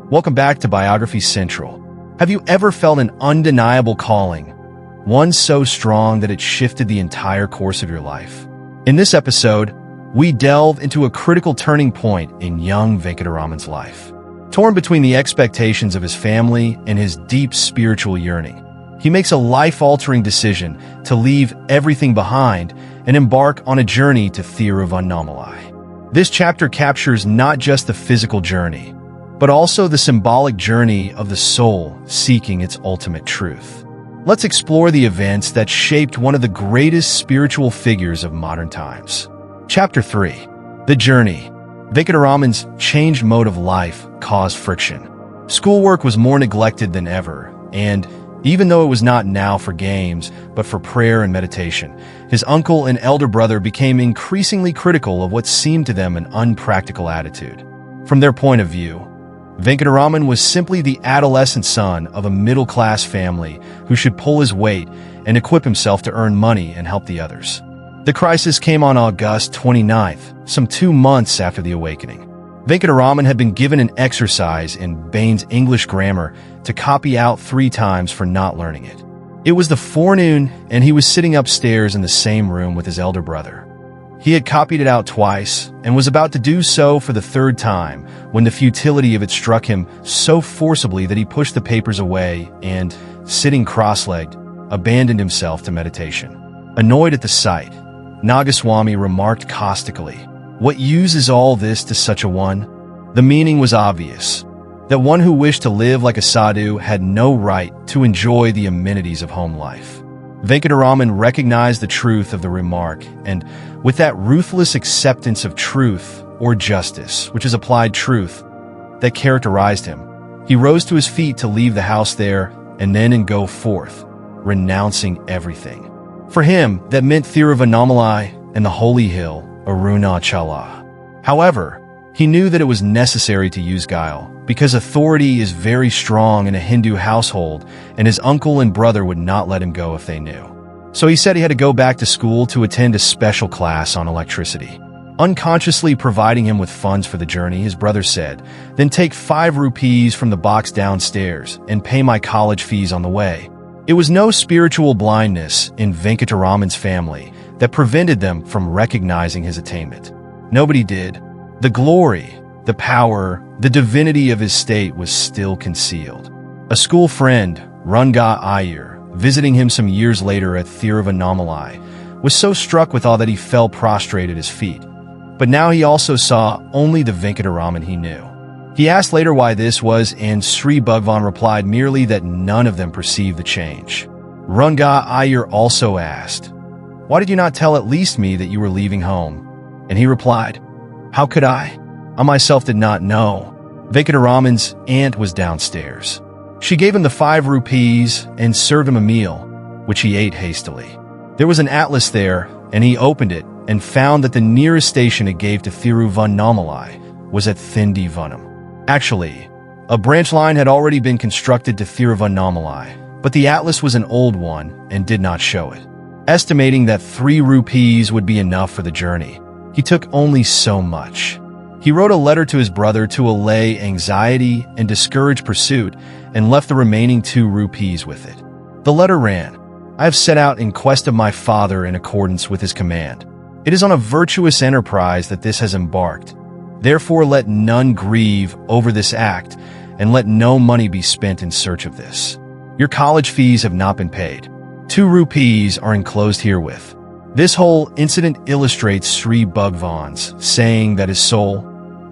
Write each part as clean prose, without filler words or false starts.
Welcome back to Biography Central. Have you ever felt an undeniable calling, one so strong that it shifted the entire course of your life? In this episode, we delve into a critical turning point in young Venkataraman's life. Torn between the expectations of his family and his deep spiritual yearning, he makes a life-altering decision to leave everything behind and embark on a journey to Thiruvannamalai. This chapter captures not just the physical journey, but also the symbolic journey of the soul seeking its ultimate truth. Let's explore the events that shaped one of the greatest spiritual figures of modern times. Chapter 3. The Journey. Venkataraman's changed mode of life caused friction. Schoolwork was more neglected than ever, and even though it was not now for games, but for prayer and meditation, his uncle and elder brother became increasingly critical of what seemed to them an unpractical attitude. From their point of view, Venkataraman was simply the adolescent son of a middle-class family who should pull his weight and equip himself to earn money and help the others. The crisis came on August 29th, some 2 months after the awakening. Venkataraman had been given an exercise in Bain's English grammar to copy out 3 times for not learning it. It was the forenoon, and he was sitting upstairs in the same room with his elder brother. He had copied it out twice and was about to do so for the 3rd time when the futility of it struck him so forcibly that he pushed the papers away and, sitting cross-legged, abandoned himself to meditation. Annoyed at the sight, Nagaswami remarked caustically, "What use is all this to such a one?" The meaning was obvious, that one who wished to live like a sadhu had no right to enjoy the amenities of home life. Venkataraman recognized the truth of the remark, and with that ruthless acceptance of truth, or justice, which is applied truth, that characterized him, he rose to his feet to leave the house there and then go forth, renouncing everything. For him, that meant Thiruvannamalai and the holy hill, Arunachala. However, he knew that it was necessary to use guile, because authority is very strong in a Hindu household, and his uncle and brother would not let him go if they knew. So he said he had to go back to school to attend a special class on electricity. Unconsciously providing him with funds for the journey, his brother said, "Then take 5 rupees from the box downstairs and pay my college fees on the way." It was no spiritual blindness in Venkataraman's family that prevented them from recognizing his attainment. Nobody did. The glory, the power, the divinity of his state was still concealed. A school friend, Ranga Iyer, visiting him some years later at Thiruvannamalai, was so struck with all that he fell prostrate at his feet. But now he also saw only the Venkataraman he knew. He asked later why this was, and Sri Bhagwan replied merely that none of them perceived the change. Ranga Iyer also asked, "Why did you not tell at least me that you were leaving home?" And he replied, "How could I? I myself did not know." Venkataraman's aunt was downstairs. She gave him the 5 rupees and served him a meal, which he ate hastily. There was an atlas there, and he opened it and found that the nearest station it gave to Thiruvannamalai was at Thindivanam. Actually, a branch line had already been constructed to Thiruvannamalai, but the atlas was an old one and did not show it. Estimating that 3 rupees would be enough for the journey, he took only so much. He wrote a letter to his brother to allay anxiety and discourage pursuit and left the remaining 2 rupees with it. The letter ran, "I have set out in quest of my father in accordance with his command. It is on a virtuous enterprise that this has embarked. Therefore let none grieve over this act, and let no money be spent in search of this. Your college fees have not been paid. 2 rupees are enclosed herewith." This whole incident illustrates Sri Bhagwan's saying that his soul,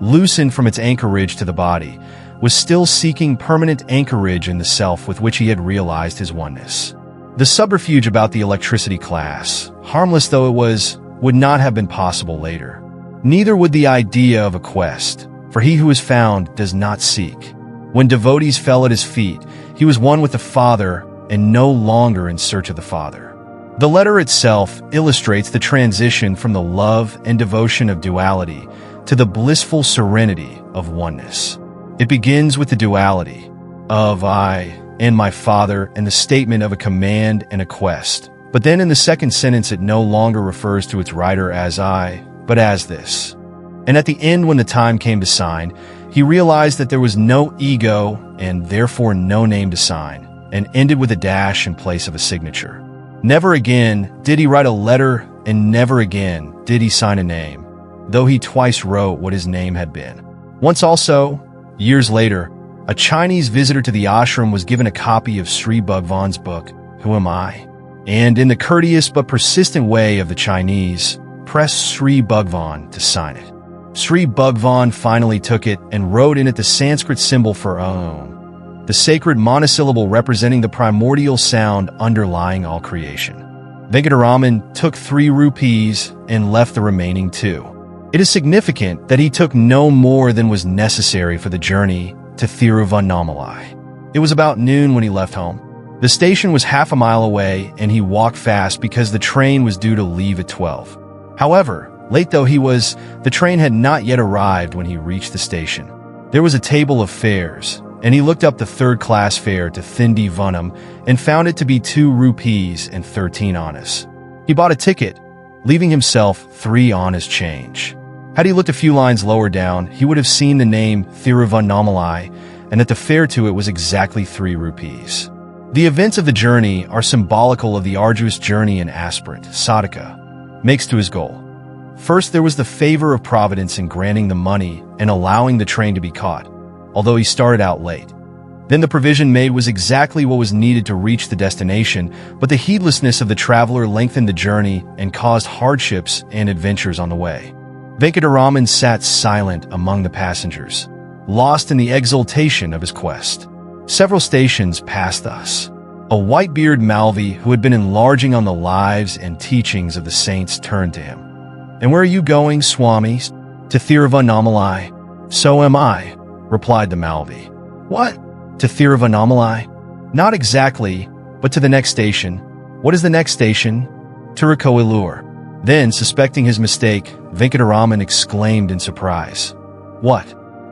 loosened from its anchorage to the body, was still seeking permanent anchorage in the self with which he had realized his oneness. The subterfuge about the electricity class, harmless though it was, would not have been possible later. Neither would the idea of a quest, for he who is found does not seek. When devotees fell at his feet, he was one with the Father and no longer in search of the Father. The letter itself illustrates the transition from the love and devotion of duality to the blissful serenity of oneness. It begins with the duality of I and my Father and the statement of a command and a quest. But then in the second sentence it no longer refers to its writer as I, but as this. And at the end, when the time came to sign, He realized that there was no ego and therefore no name to sign, and ended with a dash in place of a signature. Never again did he write a letter, and never again did he sign a name, though he twice wrote what his name had been. Once also, years later, a Chinese visitor to the ashram was given a copy of Sri Bhagwan's book, Who Am I? And in the courteous but persistent way of the Chinese, pressed Sri Bhagwan to sign it. Sri Bhagwan finally took it and wrote in it the Sanskrit symbol for Om, the sacred monosyllable representing the primordial sound underlying all creation. Venkataraman took 3 rupees and left the remaining 2. It is significant that he took no more than was necessary for the journey to Thiruvannamalai. It was about noon when he left home. The station was half a mile away, and he walked fast because the train was due to leave at 12. However, late though he was, the train had not yet arrived when he reached the station. There was a table of fares, and he looked up the third-class fare to Thiruvannamalai and found it to be 2 rupees and 13 annas. He bought a ticket, leaving himself 3 annas change. Had he looked a few lines lower down, he would have seen the name Thiruvannamalai and that the fare to it was exactly 3 rupees. The events of the journey are symbolical of the arduous journey an aspirant, sadhaka, makes to his goal. First, there was the favor of Providence in granting the money and allowing the train to be caught, although he started out late. Then the provision made was exactly what was needed to reach the destination, but the heedlessness of the traveler lengthened the journey and caused hardships and adventures on the way. Venkataraman sat silent among the passengers, lost in the exultation of his quest. Several stations passed us. A white-bearded Malvi who had been enlarging on the lives and teachings of the saints turned to him. "And where are you going, Swami?" "To Thiruvannamalai." "So am I," replied the Malvi. "What? To Thiruvannamalai?" "Not exactly, but to the next station." "What is the next station?" "Tirukkoilur." Then, suspecting his mistake, Venkataraman exclaimed in surprise. "What?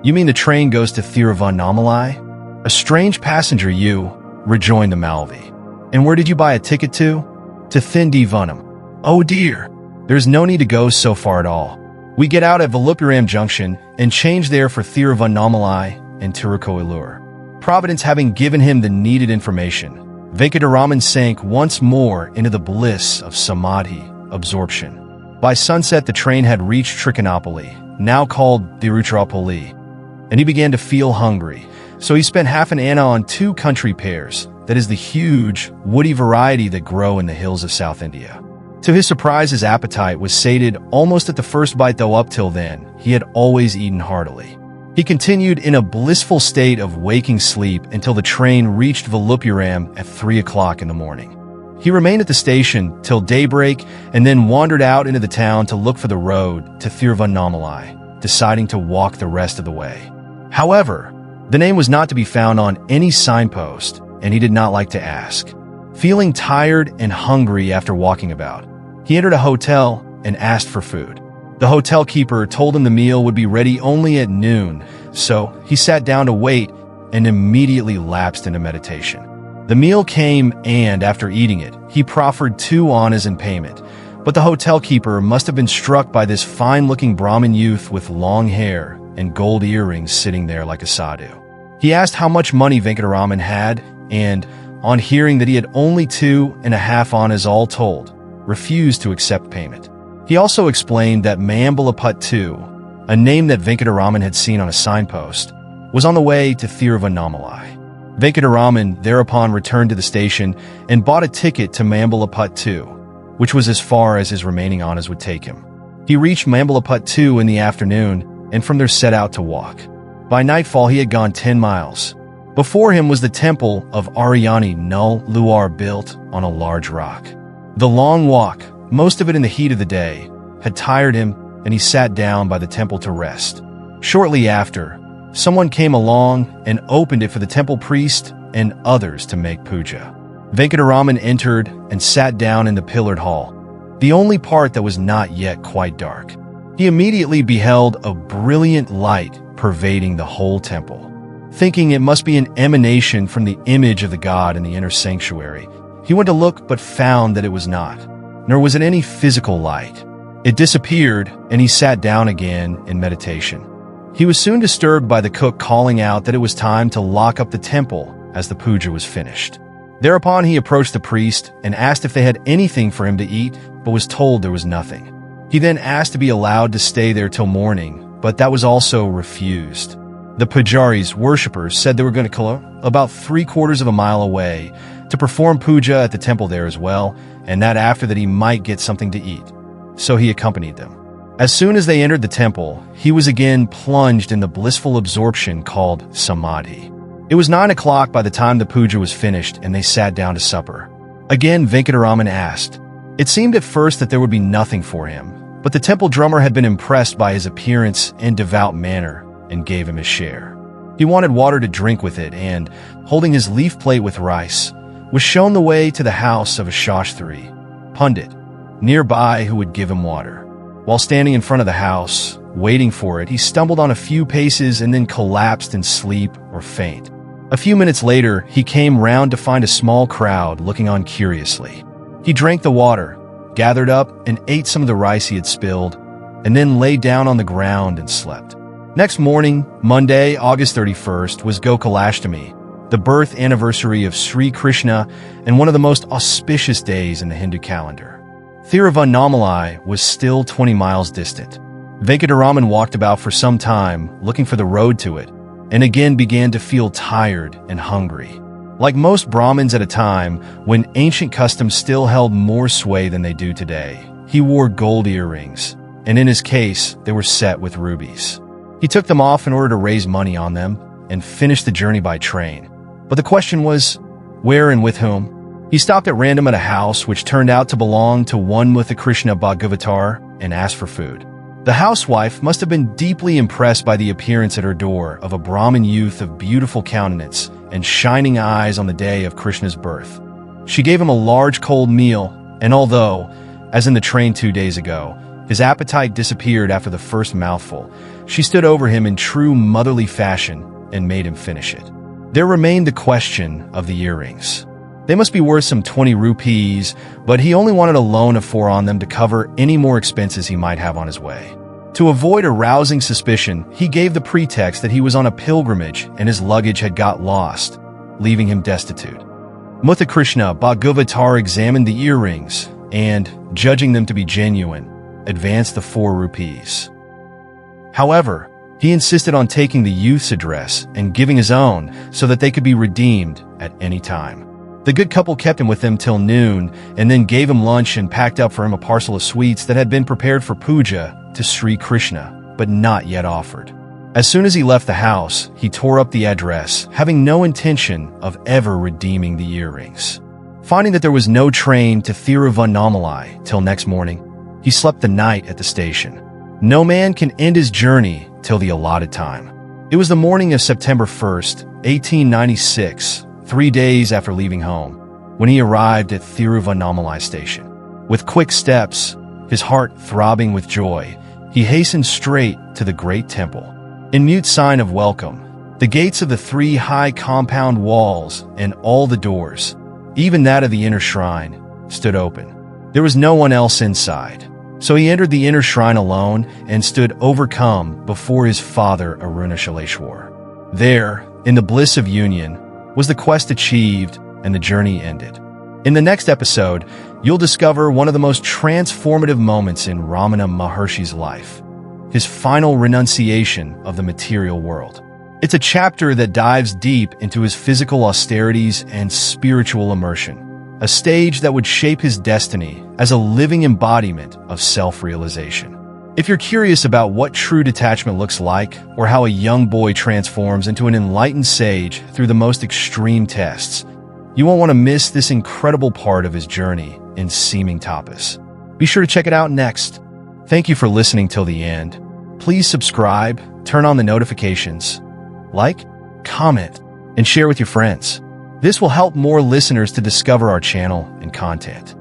You mean the train goes to Thiruvannamalai?" "A strange passenger you," rejoined the Malvi. "And where did you buy a ticket to?" "To Thiruvannamalai." "Oh dear. There's no need to go so far at all. We get out at Vallupuram Junction and change there for Thiruvannamalai and Tirukkoilur." Providence having given him the needed information, Venkataraman sank once more into the bliss of samadhi, absorption. By sunset, the train had reached Trichinopoly, now called Tiruchirappalli, and he began to feel hungry. So he spent half an anna on 2 country pears, that is the huge, woody variety that grow in the hills of South India. To his surprise, his appetite was sated almost at the first bite, though up till then, he had always eaten heartily. He continued in a blissful state of waking sleep until the train reached Vallupuram at 3 o'clock in the morning. He remained at the station till daybreak and then wandered out into the town to look for the road to Thiruvannamalai, deciding to walk the rest of the way. However, the name was not to be found on any signpost, and he did not like to ask. Feeling tired and hungry after walking about, he entered a hotel and asked for food. The hotel keeper told him the meal would be ready only at noon, so he sat down to wait and immediately lapsed into meditation. The meal came, and after eating it, he proffered 2 annas in payment, but the hotel keeper must have been struck by this fine-looking Brahmin youth with long hair and gold earrings sitting there like a sadhu. He asked how much money Venkataraman had, and, on hearing that he had only 2.5 annas all told, refused to accept payment. He also explained that Mayambalapattu, a name that Venkataraman had seen on a signpost, was on the way to Thiruvannamalai. Venkataraman thereupon returned to the station and bought a ticket to Mayambalapattu, which was as far as his remaining annas would take him. He reached Mayambalapattu in the afternoon and from there set out to walk. By nightfall he had gone 10 miles. Before him was the temple of Ariani Null Luar built on a large rock. The long walk, most of it in the heat of the day, had tired him, and he sat down by the temple to rest. Shortly after, someone came along and opened it for the temple priest and others to make puja. Venkataraman entered and sat down in the pillared hall, the only part that was not yet quite dark. He immediately beheld a brilliant light pervading the whole temple. Thinking it must be an emanation from the image of the god in the inner sanctuary, he went to look but found that it was not, nor was it any physical light. It disappeared, and he sat down again in meditation. He was soon disturbed by the cook calling out that it was time to lock up the temple as the puja was finished. Thereupon he approached the priest and asked if they had anything for him to eat, but was told there was nothing. He then asked to be allowed to stay there till morning, but that was also refused. The pujaris, worshippers, said they were going to go about 3/4 of a mile away to perform puja at the temple there as well, and that after that he might get something to eat. So he accompanied them. As soon as they entered the temple, he was again plunged in the blissful absorption called samadhi. It was 9 o'clock by the time the puja was finished and they sat down to supper. Again, Venkataraman asked. It seemed at first that there would be nothing for him, but the temple drummer had been impressed by his appearance and devout manner and gave him his share. He wanted water to drink with it and, holding his leaf plate with rice, was shown the way to the house of a Shastri, Pundit, nearby who would give him water. While standing in front of the house, waiting for it, he stumbled on a few paces and then collapsed in sleep or faint. A few minutes later, he came round to find a small crowd looking on curiously. He drank the water, gathered up and ate some of the rice he had spilled, and then lay down on the ground and slept. Next morning, Monday, August 31st, was Gokulashtami, the birth anniversary of Sri Krishna and one of the most auspicious days in the Hindu calendar. Thiruvannamalai was still 20 miles distant. Venkataraman walked about for some time, looking for the road to it, and again began to feel tired and hungry. Like most Brahmins at a time when ancient customs still held more sway than they do today, he wore gold earrings, and in his case, they were set with rubies. He took them off in order to raise money on them and finished the journey by train. But the question was, where and with whom? He stopped at random at a house which turned out to belong to one with the Krishna Bhagavatar and asked for food. The housewife must have been deeply impressed by the appearance at her door of a Brahmin youth of beautiful countenance and shining eyes on the day of Krishna's birth. She gave him a large cold meal, and although, as in the train 2 days ago, his appetite disappeared after the first mouthful, she stood over him in true motherly fashion and made him finish it. There remained the question of the earrings. They must be worth some 20 rupees, but he only wanted a loan of 4 on them to cover any more expenses he might have on his way. To avoid arousing suspicion, he gave the pretext that he was on a pilgrimage and his luggage had got lost, leaving him destitute. Muthakrishna Bhagavatar examined the earrings and, judging them to be genuine, advanced the 4 rupees. However, he insisted on taking the youth's address and giving his own so that they could be redeemed at any time. The good couple kept him with them till noon and then gave him lunch and packed up for him a parcel of sweets that had been prepared for puja to Sri Krishna, but not yet offered. As soon as he left the house, he tore up the address, having no intention of ever redeeming the earrings. Finding that there was no train to Thiruvannamalai till next morning, he slept the night at the station. No man can end his journey till the allotted time. It was the morning of September 1st, 1896, 3 days after leaving home, when he arrived at Thiruvannamalai station. With quick steps, his heart throbbing with joy, he hastened straight to the great temple. In mute sign of welcome, the gates of the 3 high compound walls and all the doors, even that of the inner shrine, stood open. There was no one else inside, so he entered the inner shrine alone and stood overcome before his father Arunachala. There, in the bliss of union, was the quest achieved and the journey ended. In the next episode, you'll discover one of the most transformative moments in Ramana Maharshi's life, his final renunciation of the material world. It's a chapter that dives deep into his physical austerities and spiritual immersion, a stage that would shape his destiny as a living embodiment of self-realization. If you're curious about what true detachment looks like, or how a young boy transforms into an enlightened sage through the most extreme tests, you won't want to miss this incredible part of his journey in seeming tapas. Be sure to check it out next. Thank you for listening till the end. Please subscribe, turn on the notifications, like, comment, and share with your friends. This will help more listeners to discover our channel and content.